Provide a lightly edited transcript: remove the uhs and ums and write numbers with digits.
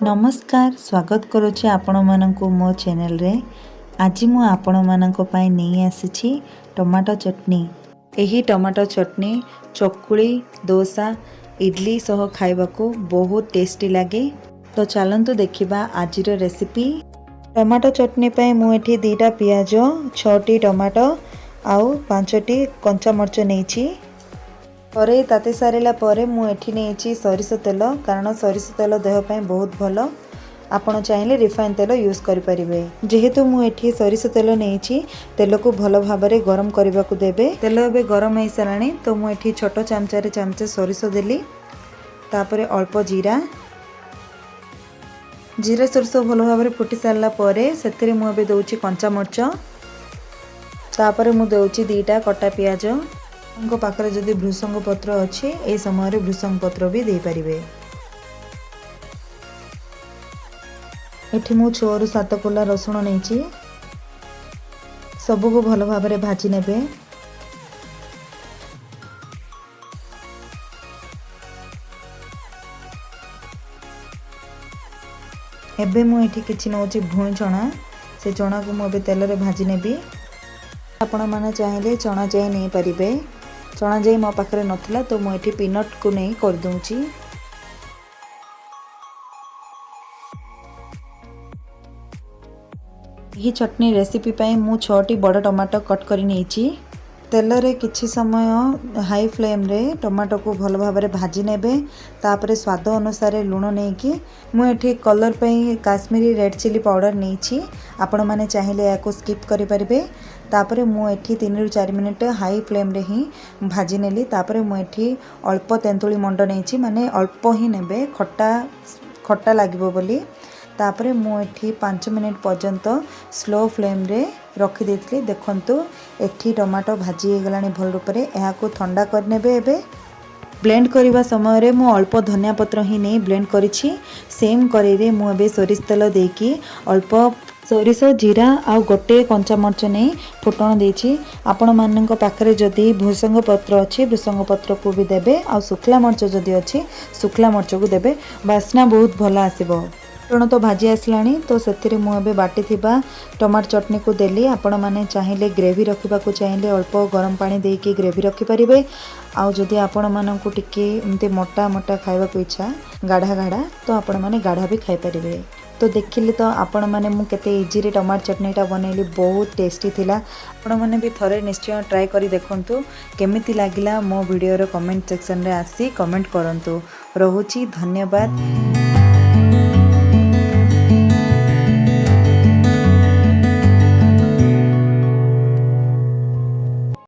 नमस्कार स्वागत करुच्ची आपण मानक मो चैनल रे। आज मु आपण मानक पई नहीं आसी टमाटो चटनी। यही टमाटो चटनी चकुली डोसा इडली सह खाइबा को बहुत टेस्टी लगे। तो चलंतु देखिबा आजिर रेसिपी। टमाटो चटनी पई मु एठी 2टा पियाज 6टी टमाटो आउ 5टी कंचा मरच नेछि। कड़े ताते सारिला परे मु एठी नेछि सरिष तेल, कारण सरिष तेल देह पई बहुत भलो। आपण चाहिले रिफाइन तेल यूज करि परिबे। जेहेतु मु एठी सरिष तेल नेछि, तेल को भलो भाबरे गरम करबा को देबे। तेल एबे गरम हे सलाणी तो मु एठी छोटो चमचा रे चमचे सरिष देली। तापरे अल्प जीरा सरिष भलो भाबरे फुटी सारला परे सेतिरे मु एबे दउछि कंचा मरच। तापरे मु दउछि 2टा कटा पियाज। उनको पाखरे जदि भृषंग पत्र अच्छी ए समय भृषंग पत्र भी दे पारिबे। एठी मु 6 रु 7 कोला रसुण नेछि। सबु को भलो भाबरे भाजी नेबे। एबे मु एठी किछि नउछि भुई चना। से चना को मु एबे तेल रे भाजी नेबी। आपण माने चाहिले चना जाई नै परिबे। चना जाई मो पाखरे नथिला तो मु एठी पीनट को नै कर दूची। यही चटनी रेसिपी पई मु 6टी बड़ टमाटो कट करी नेछि। तेल रे किछि समय हाई फ्लेम रे टमाटो को भलो भाबरे भाजी नेबे। तापरे स्वाद अनुसार लूण नेकी मु एठी कलर पई काश्मीरी रेड चिली पाउडर नेछि। आपण माने चाहिले याको स्किप करि परिबे। तापरे मु एठी 3 रु 4 मिनिट हाई फ्लेम रे ही भाजी नेली। तापरे मु एठी अल्प तेंतुली मंड नेछि, माने अल्प ही नेबे खट्टा लागिबो बोली। तापरे मु एठी 5 मिनिट पर्यंत स्लो फ्लेम रे रखी देथली। देखंतु एठी टमाटो भाजी हे गलानी भल रूप रे। एहा को ठंडा कर नेबे। एबे ब्लेंड करबा समय रे मु अल्प धनिया पत्र ही नै ब्लेंड करिछि। सेम करी रे मु एबे सरिष तेल देकी अल्प सरिष जीरा आ गोटे कंचा मरच नै फुटण देछि। आपण मानक पाखरे जदि भृषंग पत्र अछि भृषंग पत्र को भी देबे। आ सुखला मरच जदि अछि सुखला मरच को देबे। वासना बहुत भल आसीबो। फुटण तो भाजी आसलानी तो सेतिरे मु एबे बाटी थिबा टमाटो चटनी को देली। आपण माने चाहिले ग्रेवी रखिबा को चाहिले अल्प गरम पानी देकी ग्रेवी रखि परिबे। आ जदि आपण मानक टिके एमते मोटा मोटा खाइबा को इच्छा गाढ़ा गाढ़ा तो आपण माने गाढ़ा भी खाइ परिबे। तो देखिले तो आपण माने मु केते इजी रे टमाटो चटनीटा बनैली, बहुत टेस्टी थिला। आपण माने भी थरे निश्चय ट्राई करी देखंतु केमिति लागिला। मो वीडियो रो कमेंट सेक्शन रे आसी कमेंट करंतु। रहुची धन्यवाद।